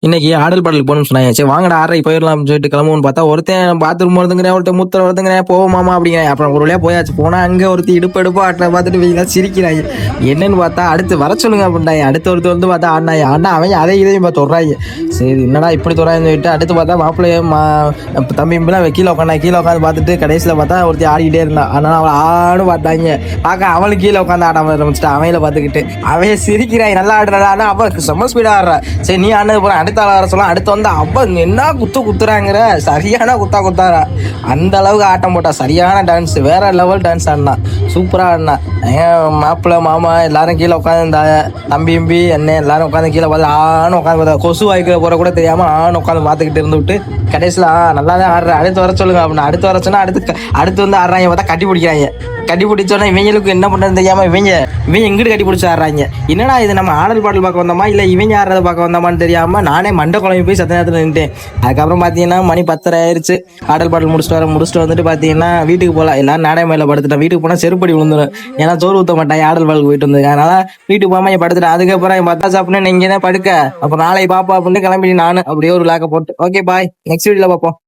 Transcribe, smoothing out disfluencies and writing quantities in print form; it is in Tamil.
இன்னைக்கு ஆடல் பாடலுக்கு போகணும்னு சொன்னாங்க. சரி வாங்கடா 6:30 போயிடலாம்னு சொல்லிட்டு கிளம்புவோம்னு பார்த்தா, ஒருத்தன் பாத்ரூம் வருதுங்கிறேன், ஒருத்தன் மூத்திரம் வருதுங்கிறேன், போவோமாமா அப்படிங்கிறேன். அப்புறம் ஒரு வழியா போயாச்சு. போனா அங்க ஒருத்தி இடுப்பு எடுப்பா ஆட்டின பார்த்துட்டு வீங்க சிரிக்கிறாங்க. என்னன்னு பார்த்தா அடுத்து வர சொல்லுங்க அப்படின்ட்டாங்க. அடுத்து ஒருத்தர் வந்து பார்த்தா ஆடினாங்க. ஆனா அவன் அதை இதையும் பார்த்து தொடுறாங்க. சரி என்னடா இப்படி தொடான்னு சொல்லிட்டு அடுத்து பார்த்தா மாப்பிள்ளைய தம்பி கீழே உட்காந்து பார்த்துட்டு கடைசியில் பார்த்தா ஒருத்தி ஆடிக்கிட்டே இருந்தான். அதனால அவளை ஆடு பார்த்தாங்க. பார்க்க அவளுக்கு கீழே உட்காந்து ஆட ஆரம்பிச்சுட்டு அவையில பார்த்துக்கிட்டு அவன் சிரிக்கிறான். நல்லா ஆடுறா. ஆனா அவளுக்கு செம்ம ஸ்பீடா ஆடுறா. சரி நீ ஆனது போற அடுத்த ஆள் வர சொல்லலாம். அடுத்து வந்து அவ என்ன குத்துறாங்கிற சரியான குத்தாரா. அந்த அளவுக்கு ஆட்டம் போட்டா. சரியான டான்ஸ், வேற லெவல் டான்ஸ் ஆடினா. சூப்பரா ஆடினா. மாப்பிள்ள மாமா எல்லாரும் கீழே உட்காந்து தம்பி என்ன எல்லாரும் உட்காந்து கீழே பார்த்து ஆணும் உட்காந்து கொசு வாய்க்க போற கூட தெரியாம உட்காந்து பார்த்துக்கிட்டு இருந்து விட்டு கடைசியில் நல்லா தான் ஆடுற அடுத்து வர சொல்லுங்க அப்படின்னு அடுத்து வர சொன்னா அடுத்து வந்து ஆடுறாங்க. பார்த்தா கட்டி பிடிக்கிறாங்க. கட்டி பிடிச்சோன்னா இவங்களுக்கு என்ன பண்றது தெரியாம இவங்க எங்கிட்டு கட்டி பிடிச்சி ஆடுறாங்க. என்னடா இது நம்ம ஆடல் பாடல் பார்க்க வந்தோமா இல்லை இவங்க ஆடுறத பார்க்க வந்தோமான்னு தெரியாம நானே மண்டை குழம்பு போய் சத்த நேரத்தில் நின்றுட்டேன். அதுக்கப்புறம் பார்த்தீங்கன்னா மணி 10:30 ஆயிடுச்சு. ஆடல் பாடல் முடிச்சுட்டு வந்துட்டு பார்த்தீங்கன்னா வீட்டுக்கு போகலாம். எல்லாரும் நாடக மேலே படுத்துட்டேன். வீட்டுக்கு போனால் செருப்படி விழுந்துடும். ஏன்னா சோறு ஊற்ற மாட்டேன் ஆடல் பாடலுக்கு போயிட்டு வந்து. அதனால வீட்டுக்கு போகாம படுத்துட்டேன். அதுக்கப்புறம் என் பத்தா சாப்பிட்டு நீங்க தான் படுக்க. அப்புறம் நாளை பாப்பா அப்படின்னு கிளம்பி நானு அப்படியே ஒரு லாக்க போட்டு ஓகே பாய். நெக்ஸ்ட் வீடியோல பார்ப்போம்.